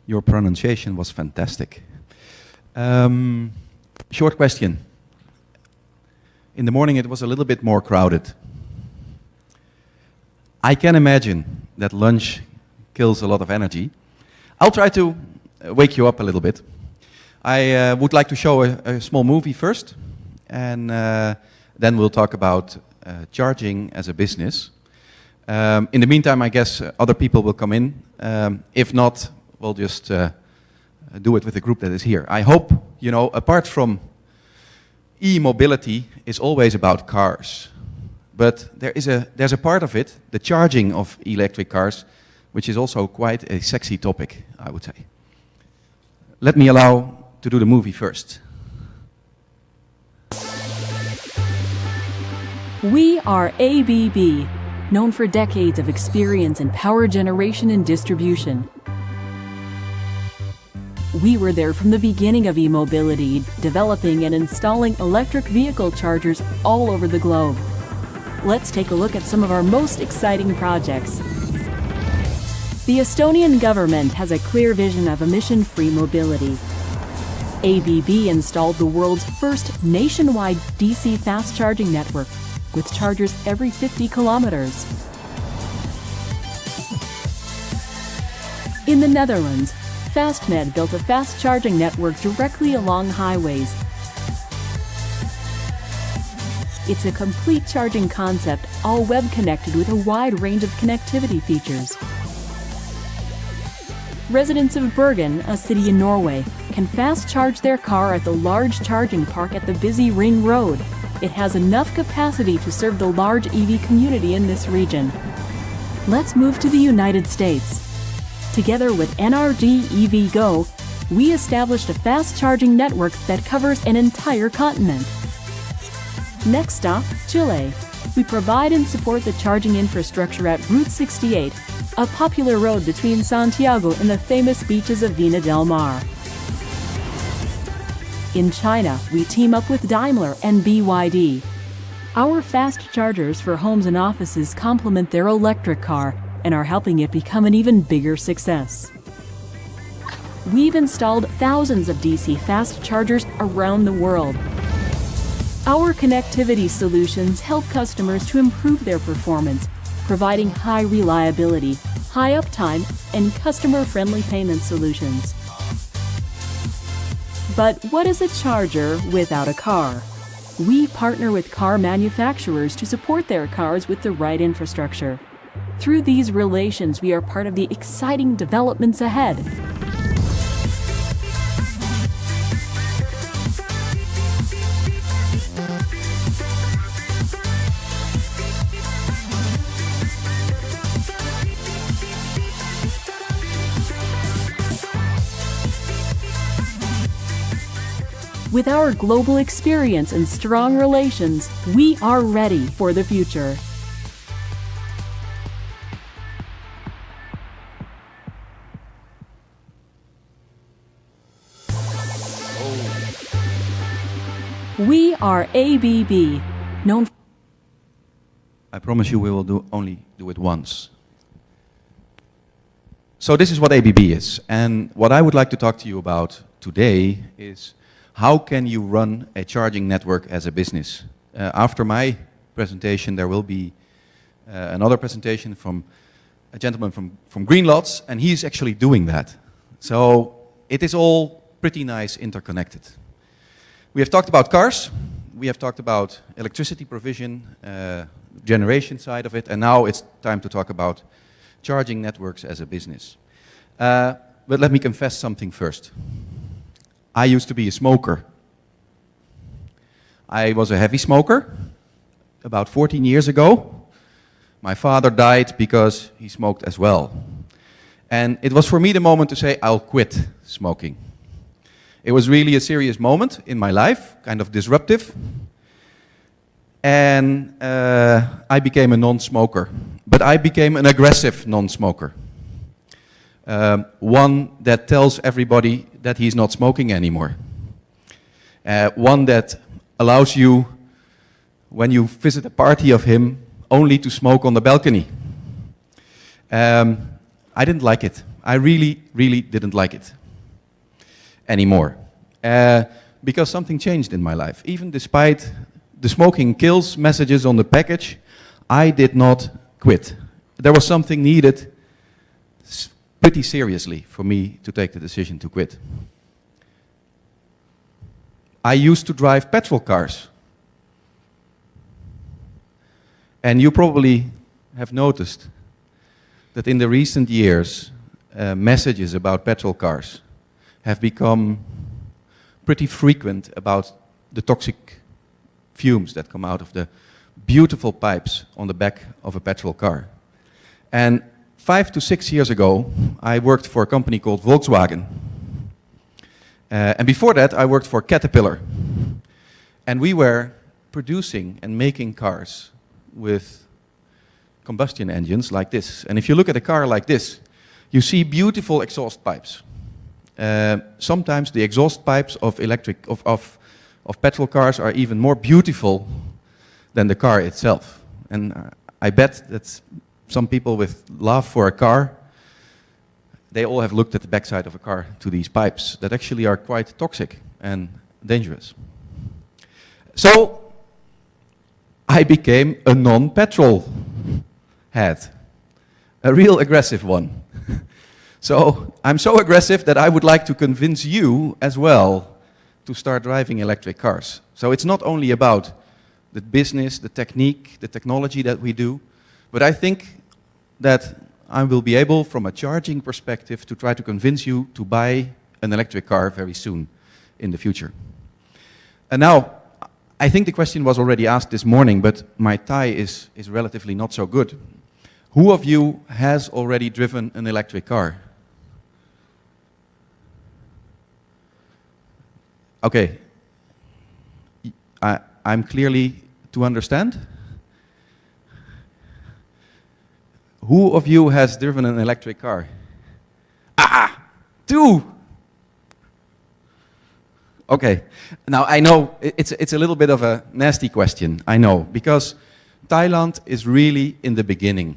Your pronunciation was fantastic. Short question. In the morning it was a little bit more crowded. I can imagine that lunch kills a lot of energy. I'll try to wake you up a little bit. I would like to show a small movie first, and then we'll talk about charging as a business. In the meantime, I guess other people will come in. If not, we'll just do it with the group that is here. I hope, you know, apart from e-mobility is always about cars. But there's a part of it, the charging of electric cars, which is also quite a sexy topic, I would say. Let me allow to do the movie first. We are ABB, known for decades of experience in power generation and distribution. We were there from the beginning of e-mobility, developing and installing electric vehicle chargers all over the globe. Let's take a look at some of our most exciting projects. The Estonian government has a clear vision of emission-free mobility. ABB installed the world's first nationwide DC fast charging network with chargers every 50 kilometers. In the Netherlands, FastMed built a fast charging network directly along highways. It's a complete charging concept, all web connected with a wide range of connectivity features. Residents of Bergen, a city in Norway, can fast charge their car at the large charging park at the busy Ring Road. It has enough capacity to serve the large EV community in this region. Let's move to the United States. Together with NRG EV Go, we established a fast charging network that covers an entire continent. Next stop, Chile. We provide and support the charging infrastructure at Route 68, a popular road between Santiago and the famous beaches of Vina del Mar. In China, we team up with Daimler and BYD. Our fast chargers for homes and offices complement their electric car and are helping it become an even bigger success. We've installed thousands of DC fast chargers around the world. Our connectivity solutions help customers to improve their performance, providing high reliability, high uptime, and customer-friendly payment solutions. But what is a charger without a car? We partner with car manufacturers to support their cars with the right infrastructure. Through these relations, we are part of the exciting developments ahead. With our global experience and strong relations, we are ready for the future. We are ABB, known. I promise you we will only do it once. So this is what ABB is, and what I would like to talk to you about today is how can you run a charging network as a business? After my presentation, there will be another presentation from a gentleman from Greenlots, and he's actually doing that. So it is all pretty nice interconnected. We have talked about cars, we have talked about electricity provision, generation side of it, and now it's time to talk about charging networks as a business. But let me confess something first. I used to be a smoker. I was a heavy smoker about 14 years ago. My father died because he smoked as well. And it was for me the moment to say, I'll quit smoking. It was really a serious moment in my life, kind of disruptive. And I became a non-smoker. But I became an aggressive non-smoker. One that tells everybody that he's not smoking anymore. One that allows you, when you visit a party of him, only to smoke on the balcony. I didn't like it. I really, really didn't like it anymore. Because something changed in my life. Even despite the smoking kills messages on the package, I did not quit. There was something needed pretty seriously for me to take the decision to quit. I used to drive petrol cars. And you probably have noticed that in the recent years, messages about petrol cars have become pretty frequent about the toxic fumes that come out of the beautiful pipes on the back of a petrol car. And 5 to 6 years ago, I worked for a company called Volkswagen. And before that, I worked for Caterpillar. And we were producing and making cars with combustion engines like this. And if you look at a car like this, you see beautiful exhaust pipes. Sometimes the exhaust pipes of petrol cars are even more beautiful than the car itself. And I bet that some people with love for a car, they all have looked at the backside of a car to these pipes that actually are quite toxic and dangerous. So I became a non-petrol head, a real aggressive one. So I'm so aggressive that I would like to convince you as well to start driving electric cars. So it's not only about the business, the technique, the technology that we do, but I think that I will be able, from a charging perspective, to try to convince you to buy an electric car very soon in the future. And now, I think the question was already asked this morning, but my Thai is relatively not so good. Who of you has already driven an electric car? Okay. I'm clearly to understand? Who of you has driven an electric car? Ah! 2! Okay. Now, I know it's a little bit of a nasty question, I know, because Thailand is really in the beginning.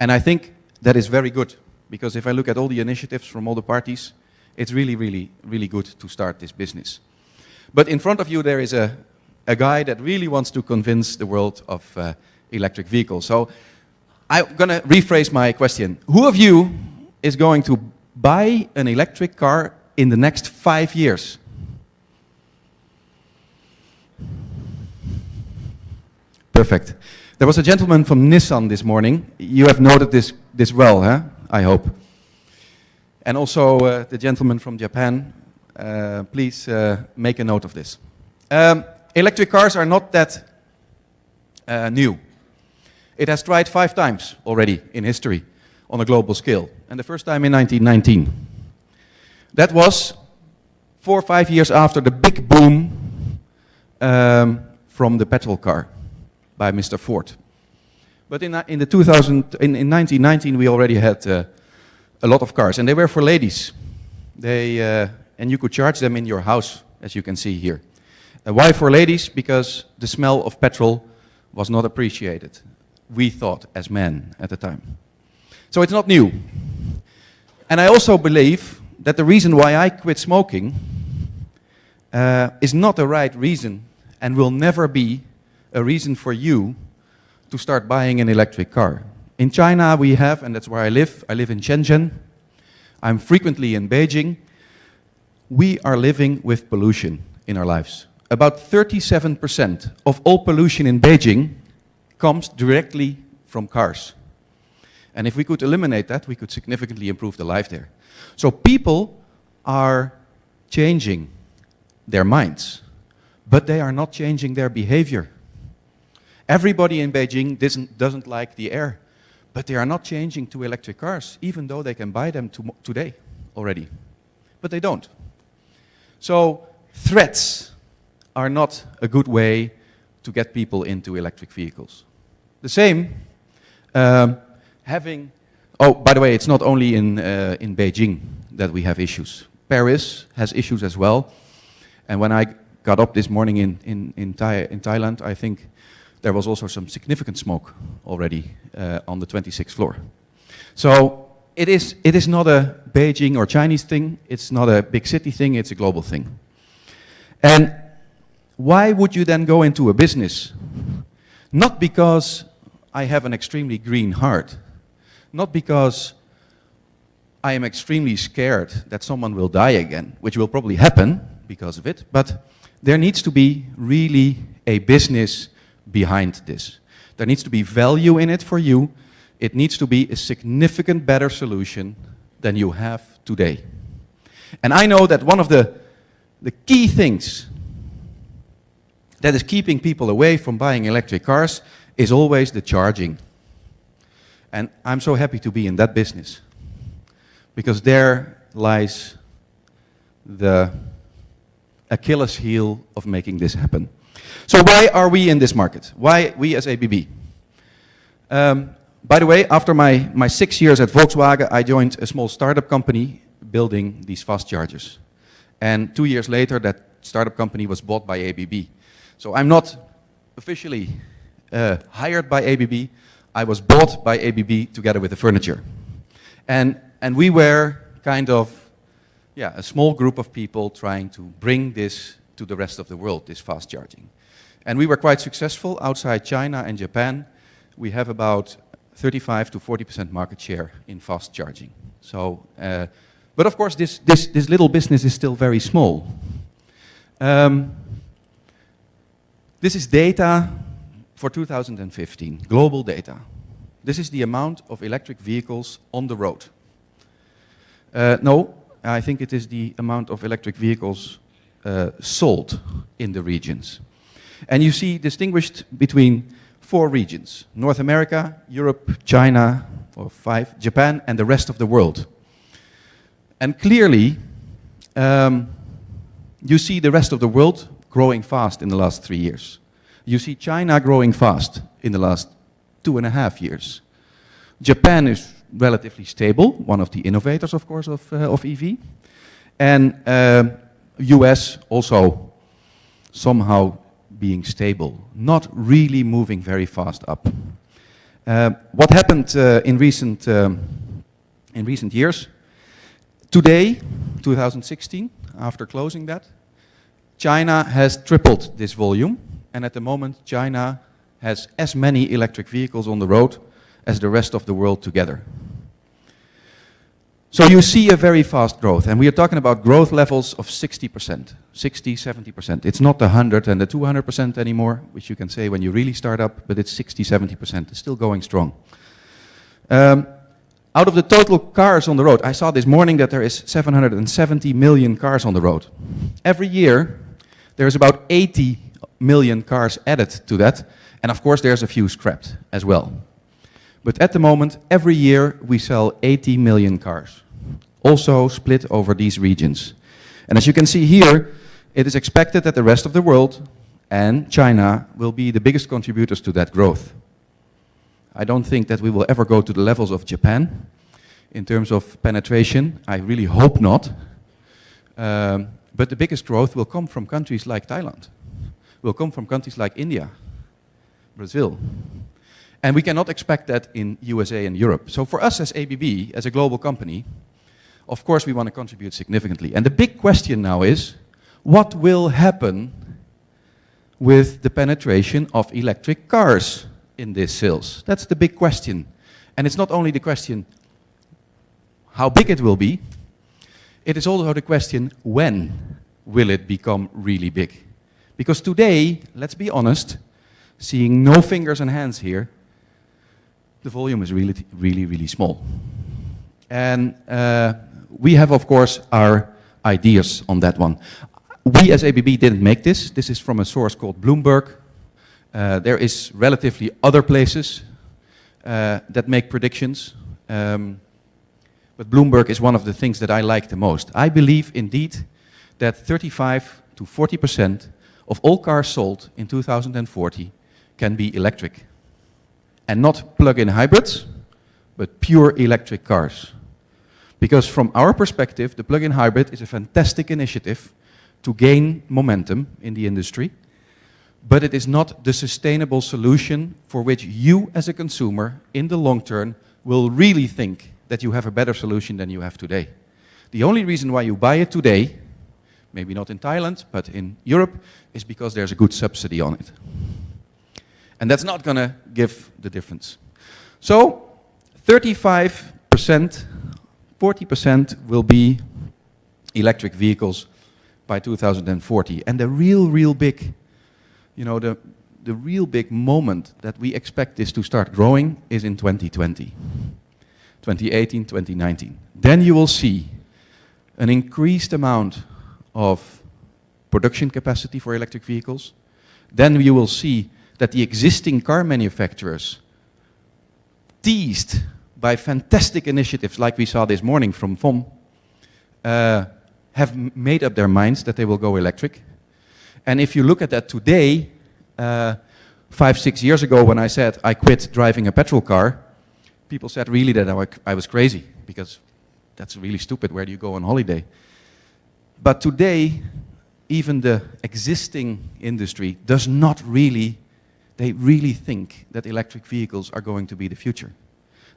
And I think that is very good, because if I look at all the initiatives from all the parties, it's really, really, really good to start this business. But in front of you there is a guy that really wants to convince the world of electric vehicles. So I'm going to rephrase my question. Who of you is going to buy an electric car in the next 5 years? Perfect. There was a gentleman from Nissan this morning. You have noted this well, huh? I hope. And also the gentleman from Japan. Please make a note of this. Electric cars are not that new. It has tried 5 times already in history on a global scale. And the first time in 1919. That was 4 or 5 years after the big boom from the petrol car by Mr. Ford. But in 1919 we already had a lot of cars, and they were for ladies. And you could charge them in your house, as you can see here. Why for ladies? Because the smell of petrol was not appreciated, we thought, as men at the time. So it's not new. And I also believe that the reason why I quit smoking is not the right reason and will never be a reason for you to start buying an electric car. In China we have, and that's where I live in Shenzhen. I'm frequently in Beijing. We are living with pollution in our lives. About 37% of all pollution in Beijing comes directly from cars. And if we could eliminate that, we could significantly improve the life there. So people are changing their minds, but they are not changing their behavior. Everybody in Beijing doesn't like the air, but they are not changing to electric cars, even though they can buy them today already. But they don't. So threats are not a good way to get people into electric vehicles. The same, oh, by the way, it's not only in Beijing that we have issues. Paris has issues as well. And when I got up this morning in Thailand, I think there was also some significant smoke already on the 26th floor. So it is not a Beijing or Chinese thing, it's not a big city thing, it's a global thing. And why would you then go into a business? Not because I have an extremely green heart, not because I am extremely scared that someone will die again, which will probably happen because of it, but there needs to be really a business behind this. There needs to be value in it for you. It needs to be a significant better solution than you have today. And I know that one of the key things that is keeping people away from buying electric cars is always the charging. And I'm so happy to be in that business, because there lies the Achilles heel of making this happen. So why are we in this market? Why we as ABB? By the way, after my 6 years at Volkswagen, I joined a small startup company building these fast chargers. And 2 years later, that startup company was bought by ABB. So I'm not officially hired by ABB. I was bought by ABB together with the furniture. And we were kind of a small group of people trying to bring this to the rest of the world, this fast charging. And we were quite successful outside China and Japan. We have about 35 to 40% market share in fast charging. So, but of course, this little business is still very small. This is data for 2015, global data. This is the amount of electric vehicles on the road. No, I think it is the amount of electric vehicles sold in the regions. And you see distinguished between 4 regions: North America, Europe, China, or 5, Japan, and the rest of the world. And clearly, you see the rest of the world growing fast in the last 3 years. You see China growing fast in the last 2.5 years. Japan is relatively stable, one of the innovators, of course, of EV. And US also somehow being stable, not really moving very fast up. What happened in recent years? Today, 2016, after closing that, China has tripled this volume, and at the moment China has as many electric vehicles on the road as the rest of the world together. So you see a very fast growth, and we are talking about growth levels of 60%, 60, 70%. It's not the 100 and the 200% anymore, which you can say when you really start up, but it's 60, 70%. It's still going strong. Out of the total cars on the road, I saw this morning that there is 770 million cars on the road. Every year, there's about 80 million cars added to that, and of course there's a few scrapped as well. But at the moment, every year we sell 80 million cars, also split over these regions. And as you can see here, it is expected that the rest of the world and China will be the biggest contributors to that growth. I don't think that we will ever go to the levels of Japan in terms of penetration. I really hope not. But the biggest growth will come from countries like Thailand, will come from countries like India, Brazil. And we cannot expect that in USA and Europe. So for us as ABB, as a global company, of course we want to contribute significantly. And the big question now is, what will happen with the penetration of electric cars in these sales? That's the big question. And it's not only the question how big it will be, it is also the question when will it become really big? Because today, let's be honest, seeing no fingers and hands here, the volume is really, really, really small. And we have, of course, our ideas on that one. We as ABB didn't make this. This is from a source called Bloomberg. There is relatively other places that make predictions. But Bloomberg is one of the things that I like the most. I believe indeed that 35 to 40% of all cars sold in 2040 can be electric. And not plug-in hybrids, but pure electric cars. Because from our perspective, the plug-in hybrid is a fantastic initiative to gain momentum in the industry, but it is not the sustainable solution for which you as a consumer in the long term will really think that you have a better solution than you have today. The only reason why you buy it today, maybe not in Thailand, but in Europe, is because there's a good subsidy on it. And that's not going to give the difference. So 35%, 40% will be electric vehicles by 2040. And the real big, you know, the real big moment that we expect this to start growing is in 2020, 2018, 2019. Then you will see an increased amount of production capacity for electric vehicles. Then you will see that the existing car manufacturers, teased by fantastic initiatives like we saw this morning from FOM, have made up their minds that they will go electric. And if you look at that today, 5-6 years ago when I said I quit driving a petrol car, people said really that I was crazy, because that's really stupid, where do you go on holiday? But today, even the existing industry does not really, they really think that electric vehicles are going to be the future.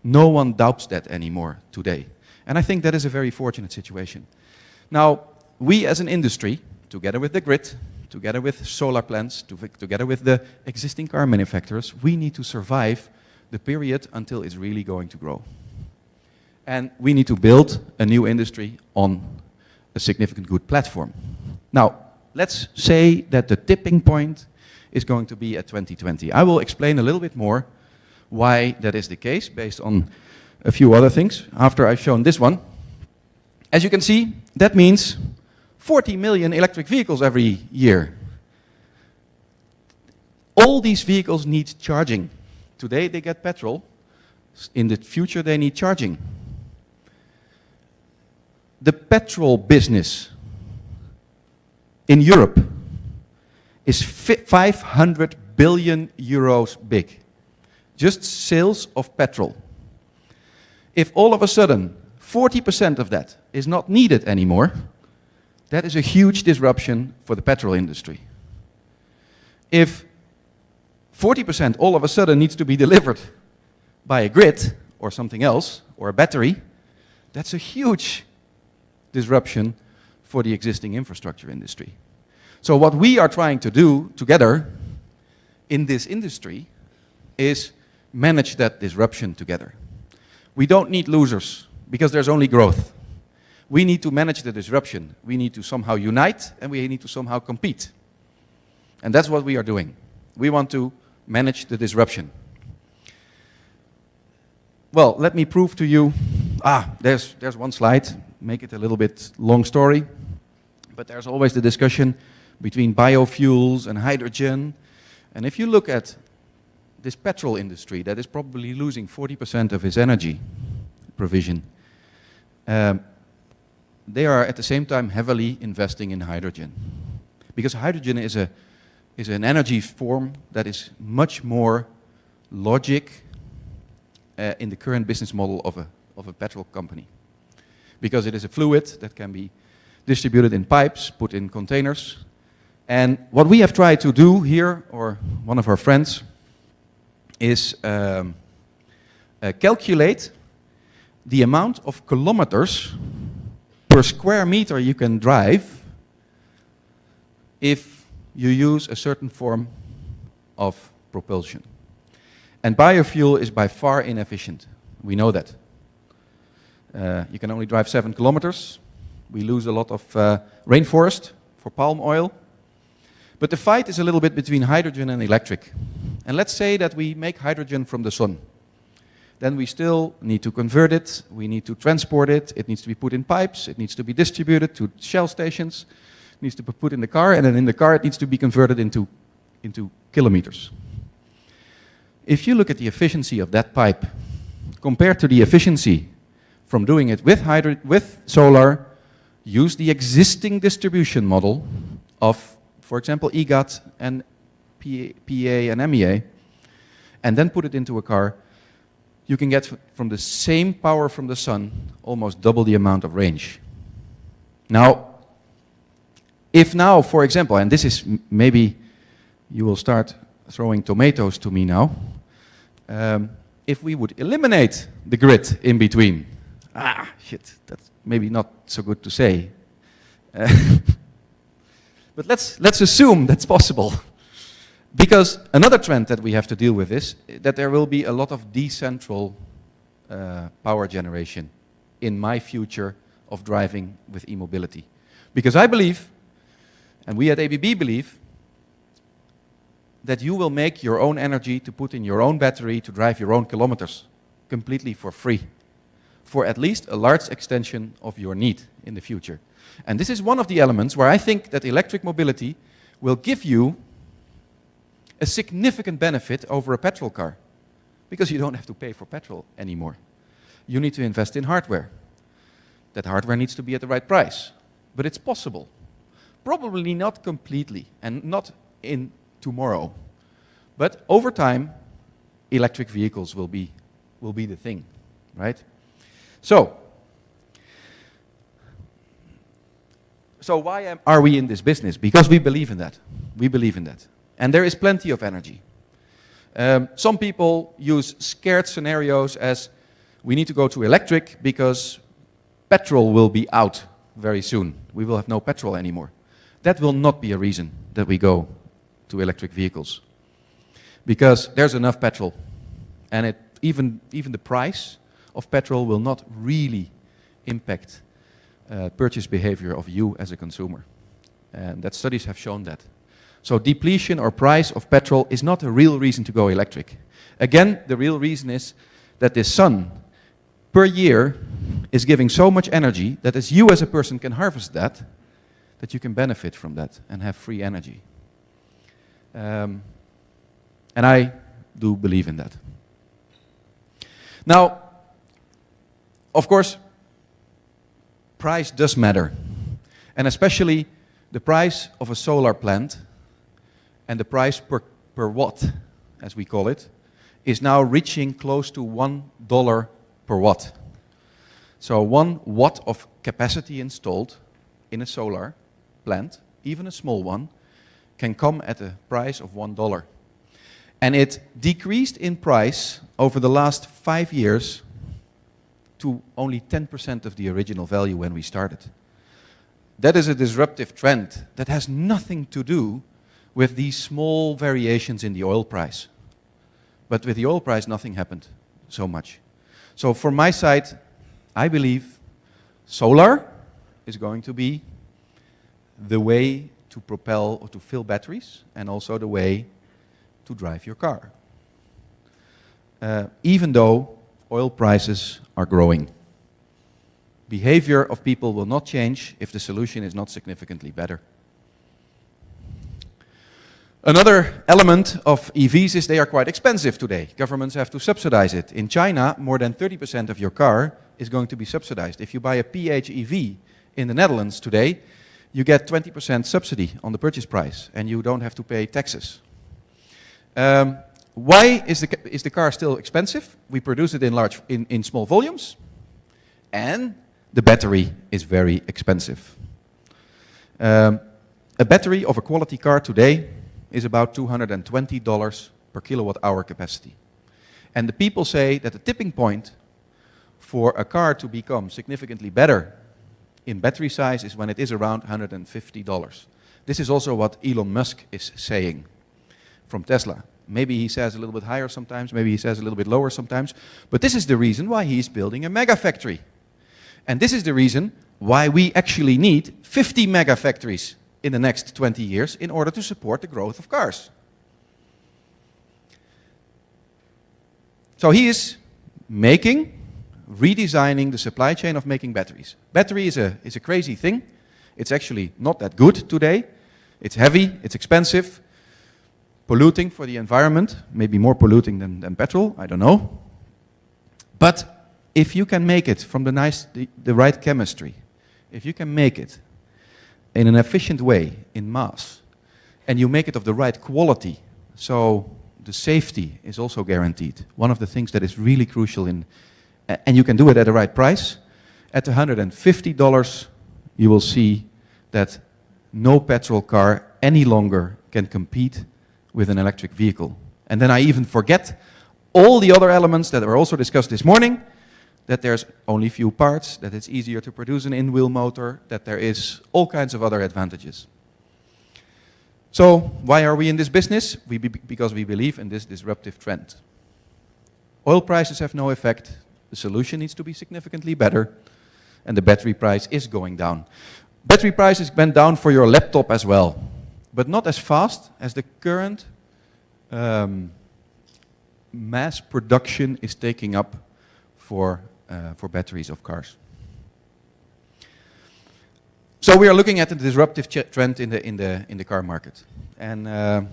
No one doubts that anymore today. And I think that is a very fortunate situation. Now, we as an industry, together with the grid, together with solar plants, together with the existing car manufacturers, we need to survive the period until it's really going to grow. And we need to build a new industry on a significant good platform. Now, let's say that the tipping point is going to be at 2020. I will explain a little bit more why that is the case, based on a few other things, after I've shown this one. As you can see, that means 40 million electric vehicles every year. All these vehicles need charging. Today they get petrol. In the future they need charging. The petrol business in Europe is 500 billion euros big. Just sales of petrol. If all of a sudden 40% of that is not needed anymore, that is a huge disruption for the petrol industry. If 40% all of a sudden needs to be delivered by a grid or something else, or a battery, that's a huge disruption for the existing infrastructure industry. So what we are trying to do together in this industry is manage that disruption together. We don't need losers, because there's only growth. We need to manage the disruption. We need to somehow unite, and we need to somehow compete. And that's what we are doing. We want to manage the disruption. Well, let me prove to you. There's one slide. Make it a little bit long story. But there's always the discussion between biofuels and hydrogen. And if you look at this petrol industry that is probably losing 40% of its energy provision, they are at the same time heavily investing in hydrogen. Because hydrogen is an energy form that is much more logic in the current business model of a petrol company. Because it is a fluid that can be distributed in pipes, put in containers. And what we have tried to do here, or one of our friends, is calculate the amount of kilometers per square meter you can drive if you use a certain form of propulsion. And biofuel is by far inefficient. We know that. You can only drive 7 kilometers. We lose a lot of rainforest for palm oil. But the fight is a little bit between hydrogen and electric. And let's say that we make hydrogen from the sun. Then we still need to convert it, we need to transport it, it needs to be put in pipes, it needs to be distributed to Shell stations, it needs to be put in the car, and then in the car it needs to be converted into kilometers. If you look at the efficiency of that pipe compared to the efficiency from doing it with solar, use the existing distribution model of, for example, EGAT and PA and MEA, and then put it into a car, you can get from the same power from the sun almost double the amount of range. Now, if now, for example, and this is maybe you will start throwing tomatoes to me now, if we would eliminate the grid in between, Shit, that's maybe not so good to say. But let's assume that's possible. Because another trend that we have to deal with is that there will be a lot of decentral power generation in my future of driving with e-mobility. Because I believe, and we at ABB believe, that you will make your own energy to put in your own battery to drive your own kilometers completely for free, for at least a large extension of your need in the future. And this is one of the elements where I think that electric mobility will give you a significant benefit over a petrol car, because you don't have to pay for petrol anymore. You need to invest in hardware. That hardware needs to be at the right price, but it's possible. Probably not completely, and not in tomorrow. But over time, electric vehicles will be the thing, right? So why are we in this business? Because we believe in that. We believe in that. And there is plenty of energy. Some people use scared scenarios as we need to go to electric because petrol will be out very soon. We will have no petrol anymore. That will not be a reason that we go to electric vehicles. Because there's enough petrol. And even the price of petrol will not really impact purchase behavior of you as a consumer. And that studies have shown that. So depletion or price of petrol is not a real reason to go electric. Again, the real reason is that the sun per year is giving so much energy that as you as a person can harvest that you can benefit from that and have free energy. And I do believe in that. Now, of course, price does matter. And especially the price of a solar plant and the price per watt, as we call it, is now reaching close to $1 per watt. So 1 watt of capacity installed in a solar plant, even a small one, can come at a price of $1. And it decreased in price over the last 5 years to only 10% of the original value when we started. That is a disruptive trend that has nothing to do with these small variations in the oil price. But with the oil price, nothing happened so much. So from my side, I believe solar is going to be the way to propel or to fill batteries, and also the way to drive your car. Even though oil prices are growing. Behavior of people will not change if the solution is not significantly better. Another element of EVs is they are quite expensive today. Governments have to subsidize it. In China, more than 30% of your car is going to be subsidized. If you buy a PHEV in the Netherlands today, you get 20% subsidy on the purchase price, and you don't have to pay taxes. Why is the car still expensive? We produce it in small volumes, and the battery is very expensive. A battery of a quality car today is about $220 per kilowatt hour capacity. And the people say that the tipping point for a car to become significantly better in battery size is when it is around $150. This is also what Elon Musk is saying from Tesla. Maybe he says a little bit higher sometimes, maybe he says a little bit lower sometimes, but this is the reason why he's building a mega factory. And this is the reason why we actually need 50 mega factories in the next 20 years in order to support the growth of cars. So he is redesigning the supply chain of making batteries. Battery is a crazy thing. It's actually not that good today. It's heavy, it's expensive, polluting for the environment, maybe more polluting than petrol, I don't know. But if you can make it from the right chemistry, if you can make it in an efficient way, in mass, and you make it of the right quality, so the safety is also guaranteed. One of the things that is really crucial and you can do it at the right price, at $150, you will see that no petrol car any longer can compete with an electric vehicle. And then I even forget all the other elements that were also discussed this morning, that there's only few parts, that it's easier to produce an in-wheel motor, that there is all kinds of other advantages. So why are we in this business? Because we believe in this disruptive trend. Oil prices have no effect, the solution needs to be significantly better, and the battery price is going down. Battery prices went down for your laptop as well, but not as fast as the current mass production is taking up for batteries of cars. So we are looking at the disruptive trend in the car market, and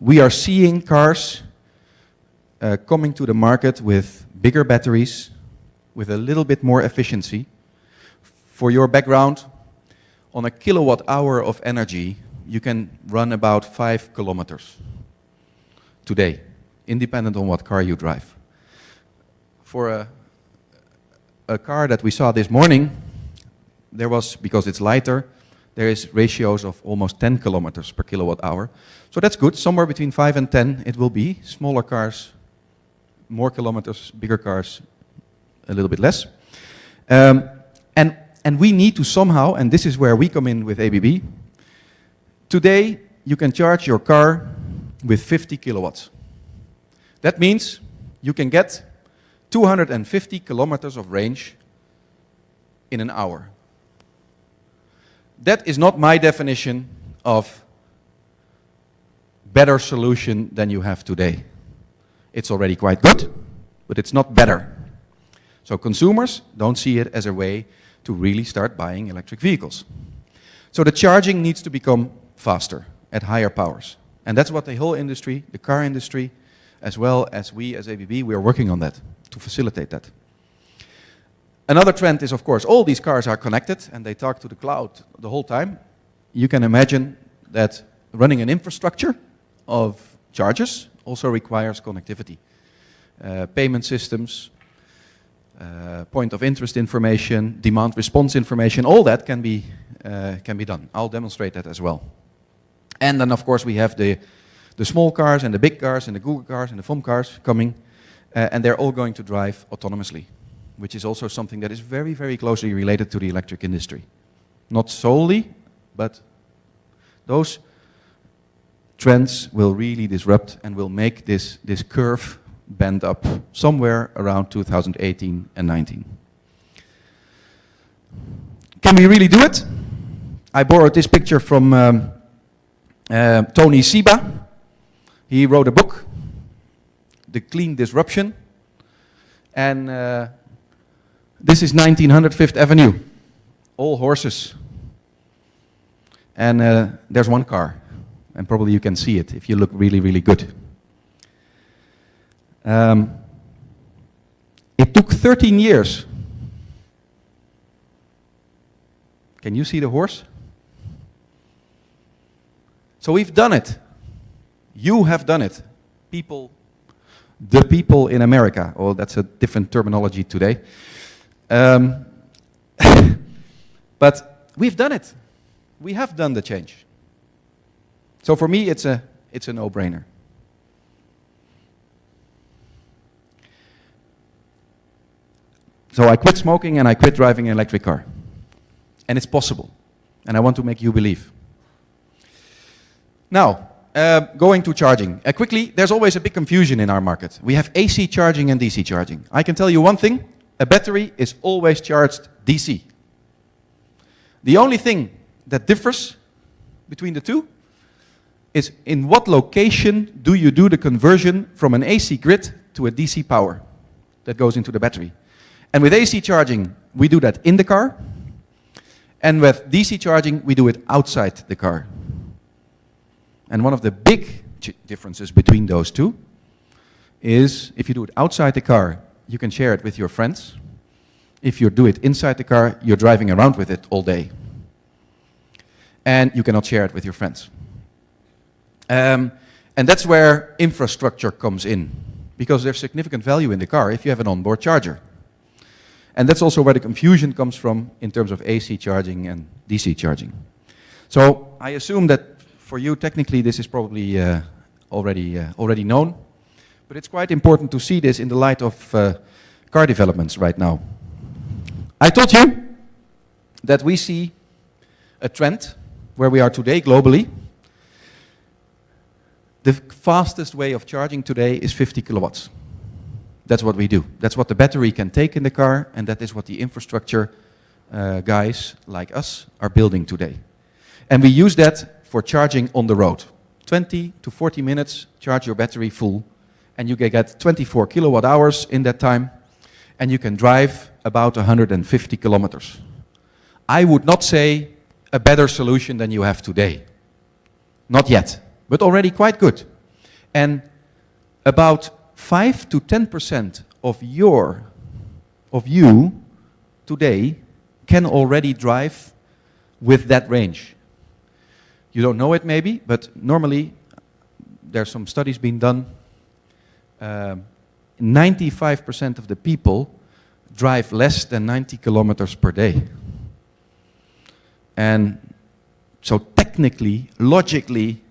we are seeing cars coming to the market with bigger batteries, with a little bit more efficiency. For your background, on a kilowatt hour of energy, you can run about 5 kilometers today, independent on what car you drive. For a car that we saw this morning, there was, because it's lighter, there is ratios of almost 10 kilometers per kilowatt hour. So that's good, somewhere between 5 and 10 it will be. Smaller cars, more kilometers, bigger cars, a little bit less. And we need to somehow, and this is where we come in with ABB, today you can charge your car with 50 kilowatts. That means you can get 250 kilometers of range in an hour. That is not my definition of better solution than you have today. It's already quite good, but it's not better. So consumers don't see it as a way to really start buying electric vehicles. So the charging needs to become faster, at higher powers. And that's what the whole industry, the car industry, as well as we as ABB, we are working on that, to facilitate that. Another trend is, of course, all these cars are connected and they talk to the cloud the whole time. You can imagine that running an infrastructure of chargers also requires connectivity. Payment systems, point of interest information, demand response information, all that can be done. I'll demonstrate that as well. And then, of course, we have the small cars and the big cars and the Google cars and the FOM cars coming, and they're all going to drive autonomously, which is also something that is very, very closely related to the electric industry. Not solely, but those trends will really disrupt and will make this curve bend up somewhere around 2018 and 19. Can we really do it? I borrowed this picture from Tony Seba. He wrote a book, The Clean Disruption, and this is 1900 Fifth Avenue, all horses. And there's one car, and probably you can see it if you look really, really good. It took 13 years. Can you see the horse? So we've done it. You have done it. People, the people in America. Oh, that's a different terminology today. But we've done it. We have done the change. So for me, it's a no-brainer. So I quit smoking and I quit driving an electric car. And it's possible. And I want to make you believe. Now, going to charging. Quickly, there's always a big confusion in our market. We have AC charging and DC charging. I can tell you one thing. A battery is always charged DC. The only thing that differs between the two is in what location do you do the conversion from an AC grid to a DC power that goes into the battery. And with AC charging, we do that in the car. And with DC charging, we do it outside the car. And one of the big differences between those two is if you do it outside the car, you can share it with your friends. If you do it inside the car, you're driving around with it all day. And you cannot share it with your friends. And that's where infrastructure comes in, because there's significant value in the car if you have an onboard charger. And that's also where the confusion comes from in terms of AC charging and DC charging. So I assume that for you, technically, this is probably already known. But it's quite important to see this in the light of car developments right now. I told you that we see a trend where we are today globally. The fastest way of charging today is 50 kilowatts. That's what we do. That's what the battery can take in the car, and that is what the infrastructure guys like us are building today. And we use that for charging on the road. 20 to 40 minutes, charge your battery full, and you can get 24 kilowatt hours in that time, and you can drive about 150 kilometers. I would not say a better solution than you have today. Not yet, but already quite good. And about 5 to 10% of you today can already drive with that range. You don't know it maybe, but normally there's some studies being done. 95% of the people drive less than 90 kilometers per day. And so technically, logically,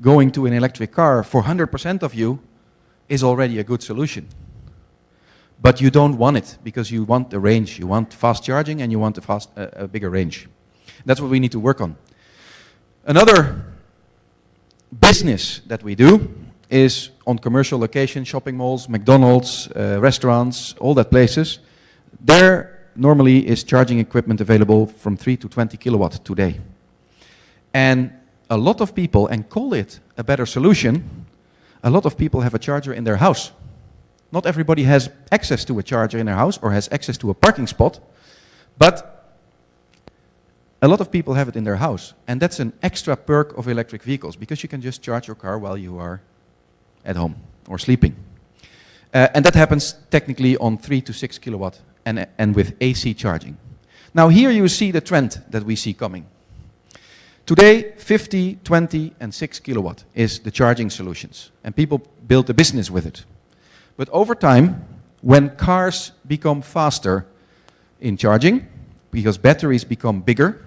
going to an electric car for 100% of you is already a good solution. But you don't want it because you want the range. You want fast charging and you want a bigger range. That's what we need to work on. Another business that we do is on commercial locations, shopping malls, McDonald's, restaurants, all that places. There normally is charging equipment available from 3 to 20 kilowatt today. And a lot of people, and call it a better solution, a lot of people have a charger in their house. Not everybody has access to a charger in their house or has access to a parking spot, but a lot of people have it in their house. And that's an extra perk of electric vehicles, because you can just charge your car while you are at home or sleeping. And that happens technically on 3 to 6 kilowatt and with AC charging. Now here you see the trend that we see coming. Today, 50, 20 and 6 kilowatt is the charging solutions, and people build a business with it. But over time, when cars become faster in charging, because batteries become bigger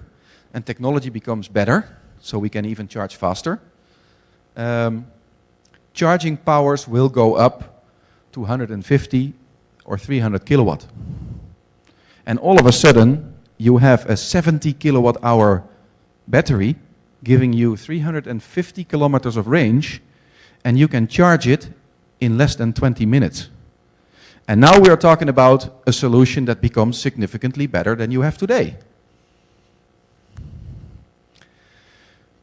and technology becomes better, so we can even charge faster, charging powers will go up to 150 or 300 kilowatt. And all of a sudden, you have a 70 kilowatt hour battery giving you 350 kilometers of range, and you can charge it in less than 20 minutes. And now we are talking about a solution that becomes significantly better than you have today.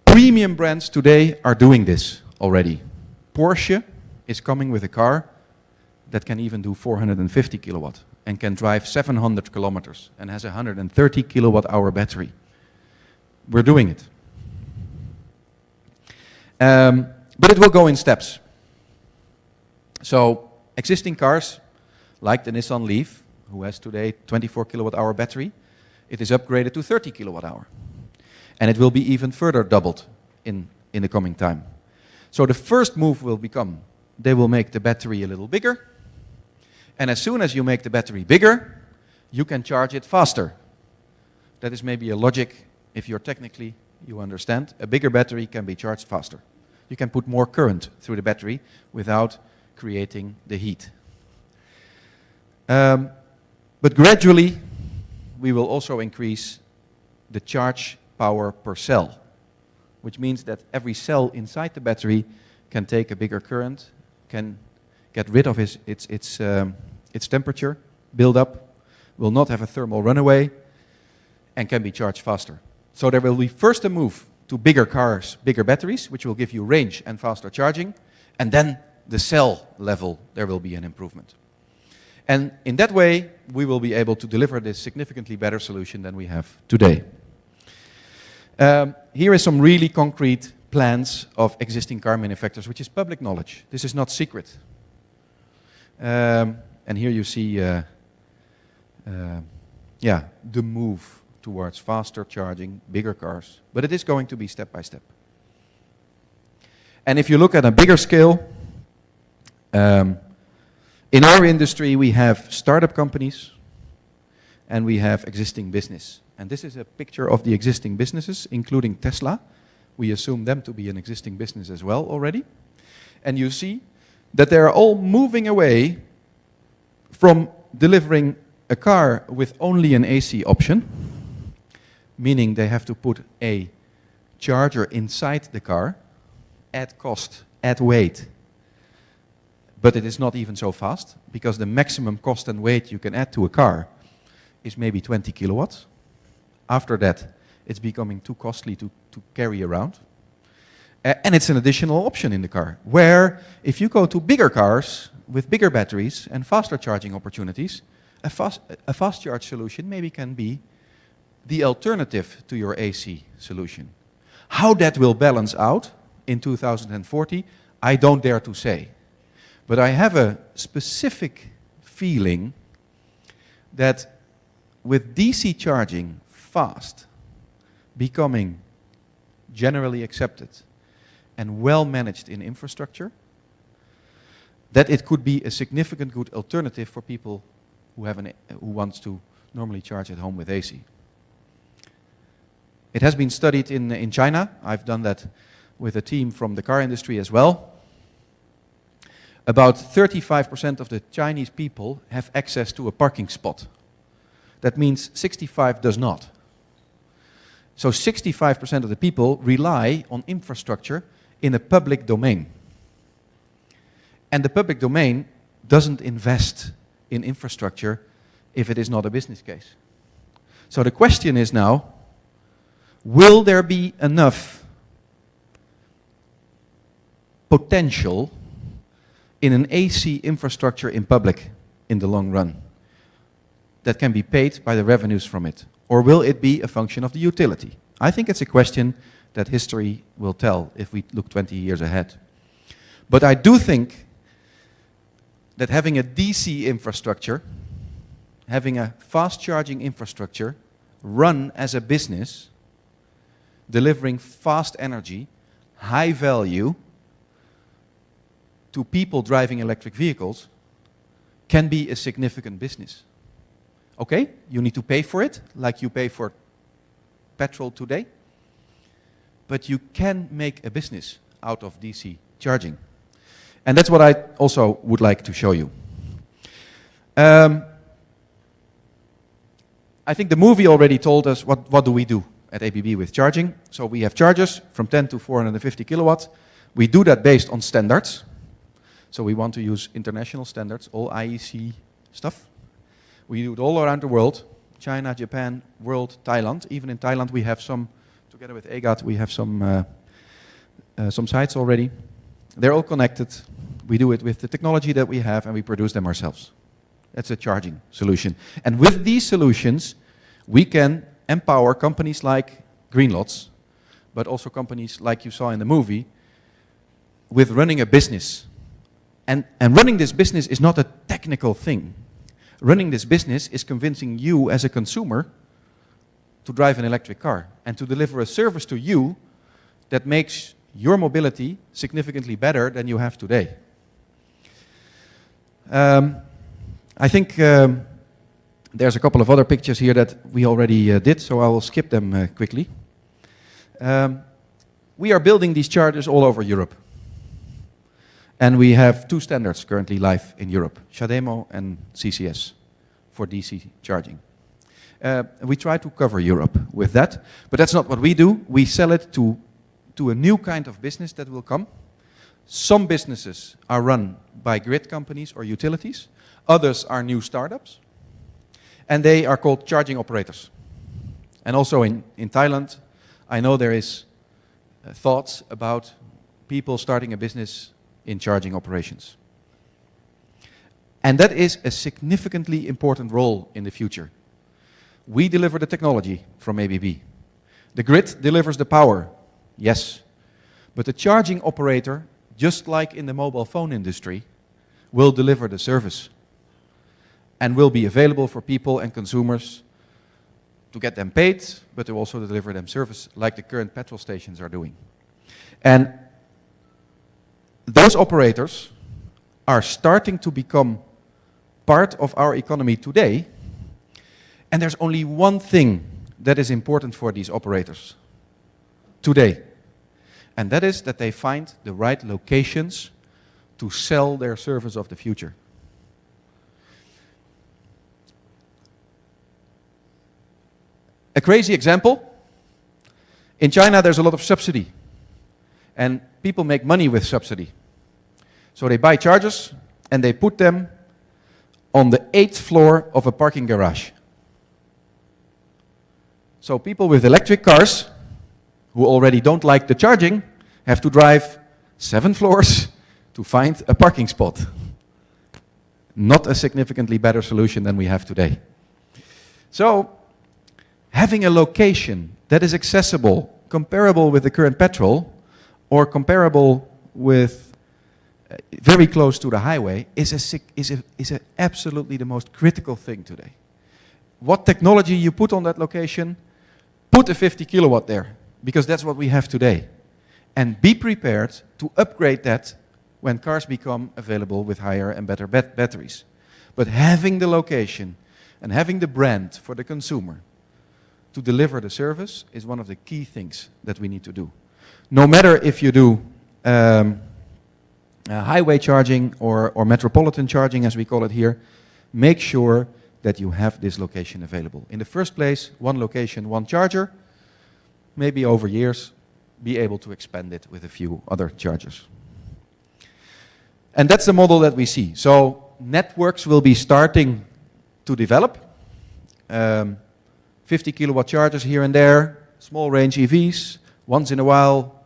Premium brands today are doing this already. Porsche is coming with a car that can even do 450 kilowatt and can drive 700 kilometers and has a 130 kilowatt hour battery. We're doing it. But it will go in steps. So existing cars, like the Nissan Leaf, who has today 24 kilowatt hour battery, it is upgraded to 30 kilowatt hour. And it will be even further doubled in the coming time. So the first move will become, they will make the battery a little bigger. And as soon as you make the battery bigger, you can charge it faster. That is maybe a logic, if you're technically, you understand. A bigger battery can be charged faster. You can put more current through the battery without creating the heat. But gradually, we will also increase the charge power per cell, which means that every cell inside the battery can take a bigger current, can get rid of its temperature, build up, will not have a thermal runaway, and can be charged faster. So there will be first a move to bigger cars, bigger batteries, which will give you range and faster charging, and then the cell level, there will be an improvement. And in that way, we will be able to deliver this significantly better solution than we have today. Here is some really concrete plans of existing car manufacturers, which is public knowledge. This is not secret. And here you see the move towards faster charging, bigger cars. But it is going to be step by step. And if you look at a bigger scale, in our industry we have startup companies and we have existing business. And this is a picture of the existing businesses, including Tesla. We assume them to be an existing business as well already. And you see that they are all moving away from delivering a car with only an AC option, meaning they have to put a charger inside the car, at cost, at weight, but it is not even so fast, because the maximum cost and weight you can add to a car is maybe 20 kilowatts. After that, it's becoming too costly to carry around. And it's an additional option in the car, where if you go to bigger cars with bigger batteries and faster charging opportunities, a fast charge solution maybe can be the alternative to your AC solution. How that will balance out in 2040, I don't dare to say. But I have a specific feeling that with DC charging fast becoming generally accepted and well managed in infrastructure, that it could be a significant good alternative for people who wants to normally charge at home with AC. It has been studied in China. I've done that with a team from the car industry as well. About 35% of the Chinese people have access to a parking spot. That means 65 does not. So 65% of the people rely on infrastructure in a public domain. And the public domain doesn't invest in infrastructure if it is not a business case. So the question is now, will there be enough potential in an AC infrastructure in public in the long run that can be paid by the revenues from it? Or will it be a function of the utility? I think it's a question that history will tell if we look 20 years ahead. But I do think that having a DC infrastructure, having a fast charging infrastructure run as a business, delivering fast energy, high value to people driving electric vehicles, can be a significant business. Okay, you need to pay for it, like you pay for petrol today, but you can make a business out of DC charging. And that's what I also would like to show you. I think the movie already told us what do we do at ABB with charging. So we have chargers from 10 to 450 kilowatts. We do that based on standards. So we want to use international standards, all IEC stuff. We do it all around the world, China, Japan, world, Thailand. Even in Thailand we have some, together with AGAT, we have some sites already. They're all connected. We do it with the technology that we have and we produce them ourselves. That's a charging solution. And with these solutions, we can empower companies like Greenlots, but also companies like you saw in the movie, with running a business. And running this business is not a technical thing. Running this business is convincing you as a consumer to drive an electric car and to deliver a service to you that makes your mobility significantly better than you have today. I think there's a couple of other pictures here that we already did, so I will skip them quickly. We are building these chargers all over Europe. And we have two standards currently live in Europe, CHAdeMO and CCS for DC charging. We try to cover Europe with that, but that's not what we do. We sell it to a new kind of business that will come. Some businesses are run by grid companies or utilities. Others are new startups. And they are called charging operators. And also in Thailand, I know there is thoughts about people starting a business in charging operations. And that is a significantly important role in the future. We deliver the technology from ABB. The grid delivers the power, yes. But the charging operator, just like in the mobile phone industry, will deliver the service and will be available for people and consumers to get them paid, but to also deliver them service like the current petrol stations are doing. And those operators are starting to become part of our economy today, and there's only one thing that is important for these operators today, and that is that they find the right locations to sell their service of the future. A crazy example. In China, there's a lot of subsidy. And people make money with subsidy. So they buy chargers and they put them on the 8th floor of a parking garage. So people with electric cars, who already don't like the charging, have to drive 7 floors to find a parking spot. Not a significantly better solution than we have today. So, having a location that is accessible, comparable with the current petrol, or comparable with very close to the highway, is absolutely the most critical thing today. What technology you put on that location, put a 50 kilowatt there, because that's what we have today. And be prepared to upgrade that when cars become available with higher and better batteries. But having the location and having the brand for the consumer to deliver the service is one of the key things that we need to do. No matter if you do highway charging or metropolitan charging, as we call it here, make sure that you have this location available. In the first place, one location, one charger, maybe over years, be able to expand it with a few other chargers. And that's the model that we see. So networks will be starting to develop. 50 kilowatt chargers here and there, small range EVs. Once in a while,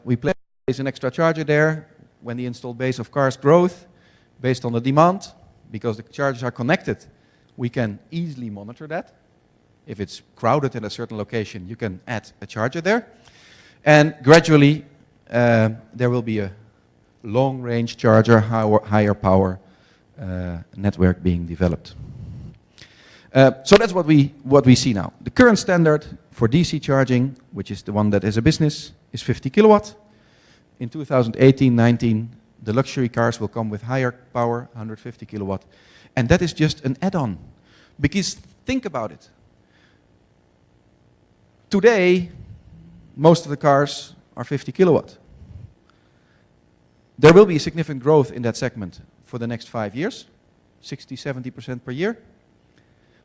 we place an extra charger there when the installed base of cars grows based on the demand. Because the chargers are connected, we can easily monitor that. If it's crowded in a certain location, you can add a charger there. And gradually, there will be a long-range charger, higher power network being developed. So that's what we see now. The current standard for DC charging, which is the one that is a business, is 50 kilowatt. In 2018-19, the luxury cars will come with higher power, 150 kilowatt. And that is just an add-on. Because think about it. Today, most of the cars are 50 kilowatt. There will be a significant growth in that segment for the next 5 years, 60-70% per year.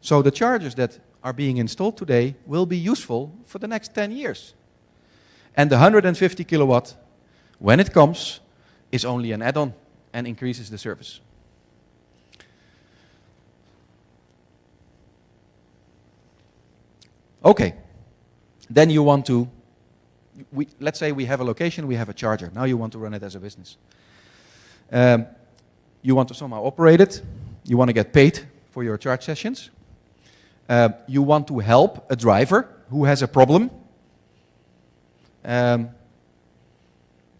So the chargers that are being installed today will be useful for the next 10 years. And the 150 kilowatt, when it comes, is only an add-on and increases the service. Okay, then you want to, let's say we have a location, we have a charger. Now you want to run it as a business. You want to somehow operate it. You want to get paid for your charge sessions. You want to help a driver who has a problem.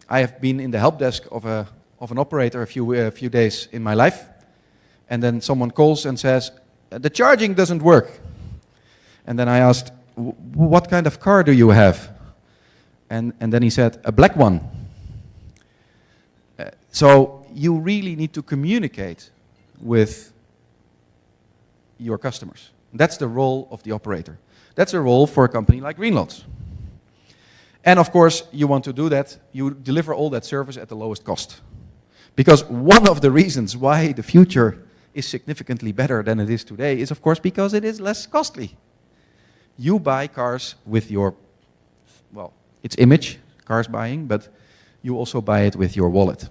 I have been in the help desk of an operator a few days in my life, and then someone calls and says, the charging doesn't work. And then I asked, what kind of car do you have? And then he said, a black one. So you really need to communicate with your customers. That's the role of the operator. That's a role for a company like Greenlots. And of course, you want to do that, you deliver all that service at the lowest cost. Because one of the reasons why the future is significantly better than it is today is, of course, because it is less costly. You buy cars with your, well, it's image, cars buying, but you also buy it with your wallet.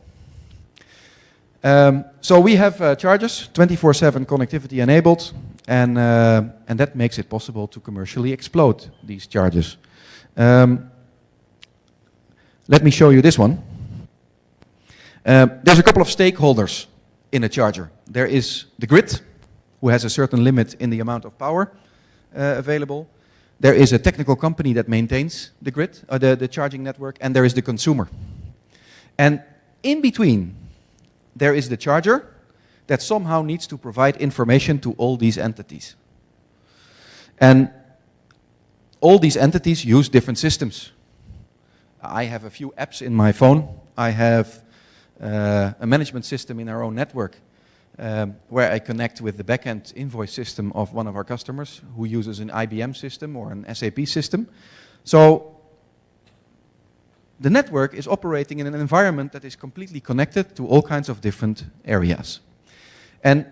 So we have chargers, 24/7 connectivity enabled, and that makes it possible to commercially exploit these chargers. Let me show you this one. There's a couple of stakeholders in a charger. There is the grid, who has a certain limit in the amount of power available. There is a technical company that maintains the grid, the charging network, and there is the consumer. And in between, there is the charger that somehow needs to provide information to all these entities. And all these entities use different systems. I have a few apps in my phone. I have a management system in our own network where I connect with the backend invoice system of one of our customers who uses an IBM system or an SAP system. So the network is operating in an environment that is completely connected to all kinds of different areas. And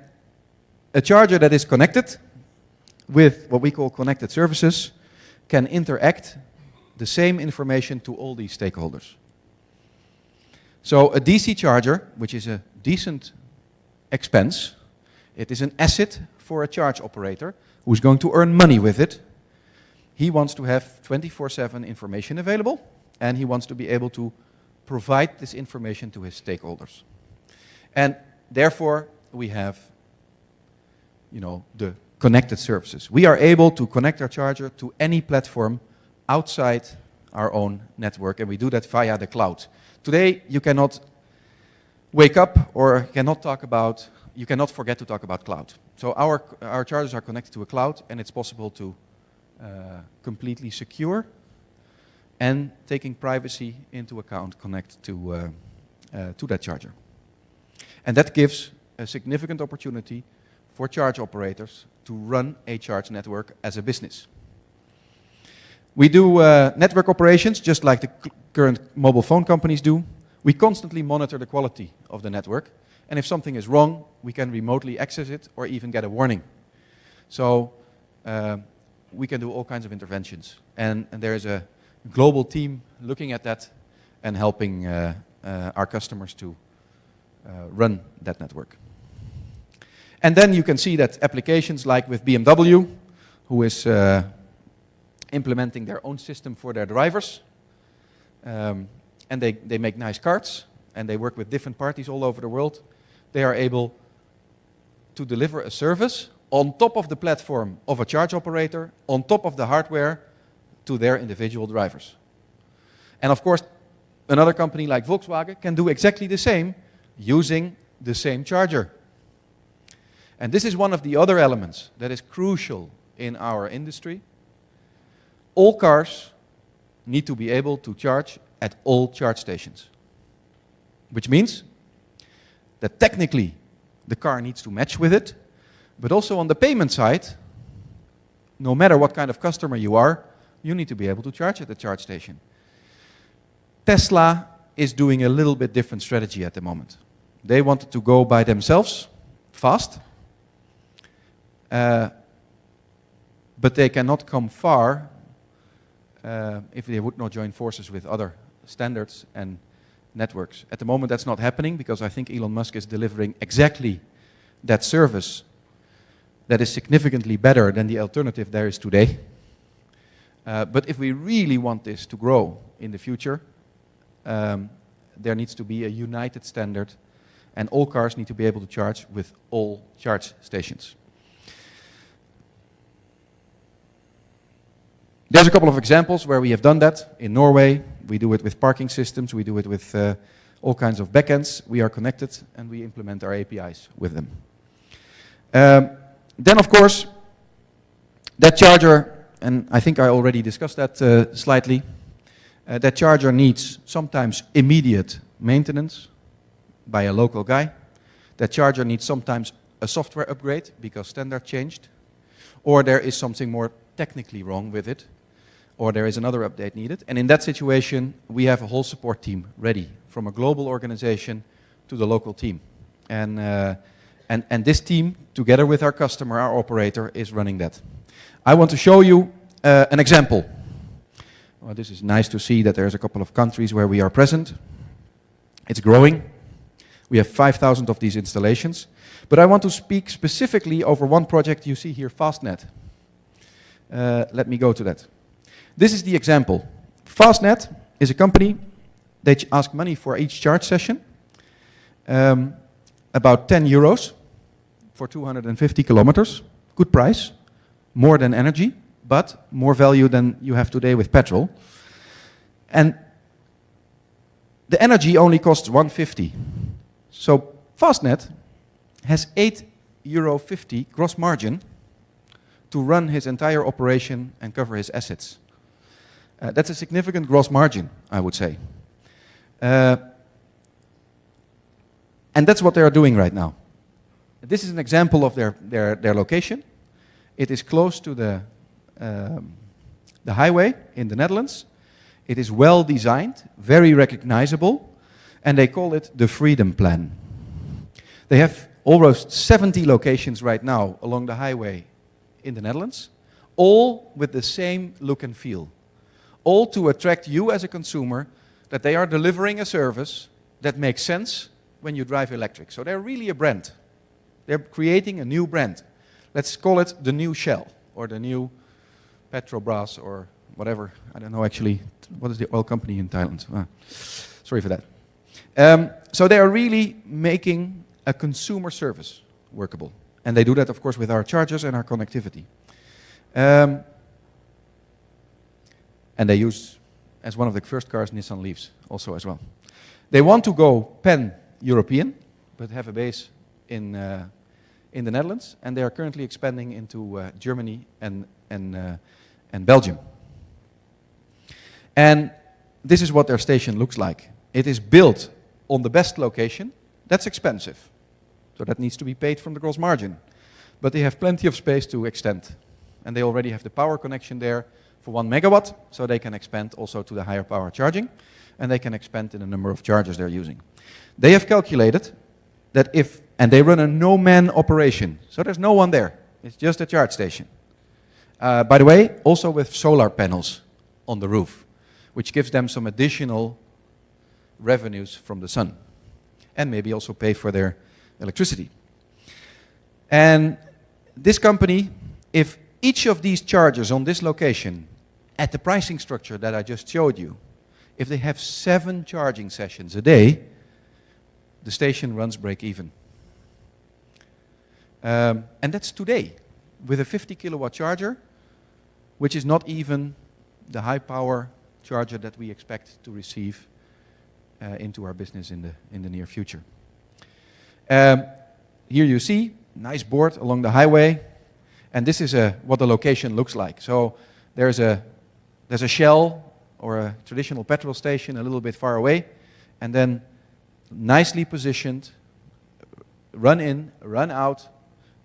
a charger that is connected with what we call connected services, can interact the same information to all these stakeholders. So a DC charger, which is a decent expense, it is an asset for a charge operator who's going to earn money with it. He wants to have 24/7 information available, and he wants to be able to provide this information to his stakeholders. And therefore, we have, the connected services. We are able to connect our charger to any platform outside our own network, and we do that via the cloud. Today, you cannot wake up or you cannot forget to talk about cloud. So our chargers are connected to a cloud, and it's possible to completely secure and, taking privacy into account, connect to that charger. And that gives a significant opportunity for charge operators to run a charge network as a business. We do network operations just like the current mobile phone companies do. We constantly monitor the quality of the network, and if something is wrong, we can remotely access it or even get a warning. So we can do all kinds of interventions, and there is a global team looking at that and helping our customers to run that network. And then you can see that applications like with BMW, who is implementing their own system for their drivers, and they make nice cards, and they work with different parties all over the world. They are able to deliver a service on top of the platform of a charge operator, on top of the hardware, to their individual drivers. And of course, another company like Volkswagen can do exactly the same using the same charger. And this is one of the other elements that is crucial in our industry. All cars need to be able to charge at all charge stations, which means that technically the car needs to match with it, but also on the payment side, no matter what kind of customer you are, you need to be able to charge at the charge station. Tesla is doing a little bit different strategy at the moment. They wanted to go by themselves, fast, but they cannot come far if they would not join forces with other standards and networks. At the moment that's not happening because I think Elon Musk is delivering exactly that service that is significantly better than the alternative there is today. But if we really want this to grow in the future, there needs to be a united standard, and all cars need to be able to charge with all charge stations. There's a couple of examples where we have done that. In Norway, we do it with parking systems, we do it with all kinds of backends. We are connected and we implement our APIs with them. Then of course, that charger, and I think I already discussed that slightly, that charger needs sometimes immediate maintenance by a local guy. That charger needs sometimes a software upgrade because standard changed, or there is something more technically wrong with it, or there is another update needed. And in that situation, we have a whole support team ready, from a global organization to the local team. And this team, together with our customer, our operator, is running that. I want to show you an example. Well, this is nice to see that there's a couple of countries where we are present. It's growing. We have 5,000 of these installations. But I want to speak specifically over one project you see here, Fastnet. Let me go to that. This is the example. Fastnet is a company. They ask money for each charge session, about 10 euros for 250 kilometers. Good price, more than energy, but more value than you have today with petrol. And the energy only costs 150. So Fastnet has 8.50 euro gross margin to run his entire operation and cover his assets. That's a significant gross margin, I would say. And that's what they are doing right now. This is an example of their location. It is close to the highway in the Netherlands. It is well designed, very recognizable, and they call it the Freedom Plan. They have almost 70 locations right now along the highway in the Netherlands, all with the same look and feel. All to attract you as a consumer, that they are delivering a service that makes sense when you drive electric. So they're really a brand. They're creating a new brand. Let's call it the new Shell, or the new Petrobras, or whatever. I don't know actually, what is the oil company in Thailand? Sorry for that. So they are really making a consumer service workable. And they do that, of course, with our chargers and our connectivity. And they use, as one of the first cars, Nissan Leafs also as well. They want to go pan-European, but have a base in the Netherlands, and they are currently expanding into Germany and Belgium. And this is what their station looks like. It is built on the best location. That's expensive, so that needs to be paid from the gross margin. But they have plenty of space to extend, and they already have the power connection there for 1 megawatt, so they can expand also to the higher power charging, and they can expand in the number of chargers they're using. They have calculated that and they run a no-man operation, so there's no one there. It's just a charge station. By the way, also with solar panels on the roof, which gives them some additional revenues from the sun, and maybe also pay for their electricity. And this company, if each of these chargers on this location, at the pricing structure that I just showed you, if they have 7 charging sessions a day, the station runs break even. And that's today, with a 50 kilowatt charger, which is not even the high power charger that we expect to receive into our business in the near future. Here you see, nice board along the highway, and this is what the location looks like. So there's a Shell or a traditional petrol station a little bit far away, and then nicely positioned, run in, run out,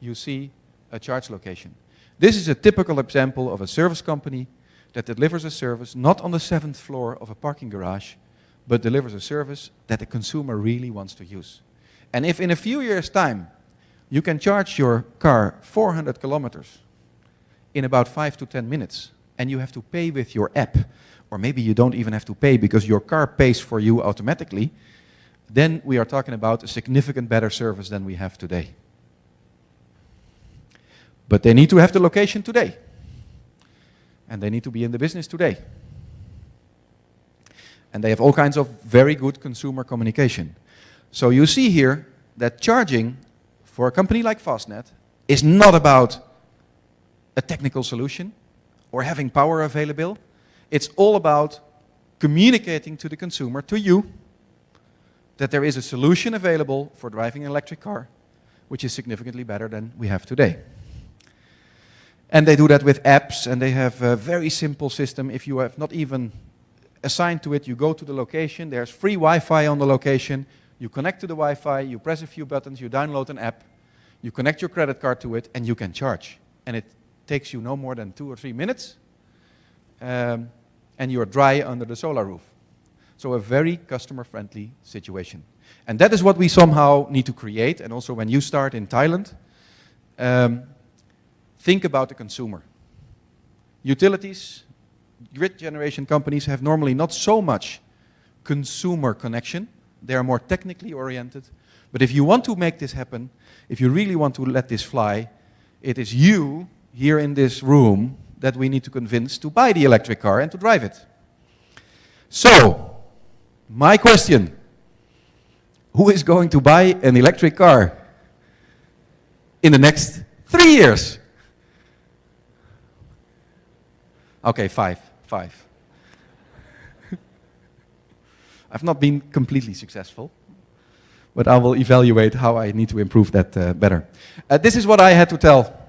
you see a charge location. This is a typical example of a service company that delivers a service not on the 7th floor of a parking garage, but delivers a service that the consumer really wants to use. And if in a few years' time you can charge your car 400 kilometers in about 5 to 10 minutes, and you have to pay with your app, or maybe you don't even have to pay because your car pays for you automatically, then we are talking about a significant better service than we have today. But they need to have the location today. And they need to be in the business today. And they have all kinds of very good consumer communication. So you see here that charging for a company like Fastnet is not about a technical solution or having power available. It's all about communicating to the consumer, to you, that there is a solution available for driving an electric car, which is significantly better than we have today. And they do that with apps, and they have a very simple system. If you have not even assigned to it, you go to the location, there's free Wi-Fi on the location, you connect to the Wi-Fi, you press a few buttons, you download an app, you connect your credit card to it, and you can charge. And it takes you no more than 2 or 3 minutes, and you're dry under the solar roof. So a very customer-friendly situation. And that is what we somehow need to create, and also when you start in Thailand, think about the consumer. Utilities, grid generation companies have normally not so much consumer connection. They are more technically oriented. But if you want to make this happen, if you really want to let this fly, it is you here in this room that we need to convince to buy the electric car and to drive it. So, my question, who is going to buy an electric car in the next 3 years? Okay, 5. I've not been completely successful, but I will evaluate how I need to improve that better. This is what I had to tell.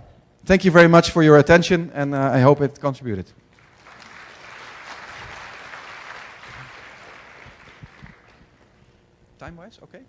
Thank you very much for your attention, and I hope it contributed. Time-wise, okay.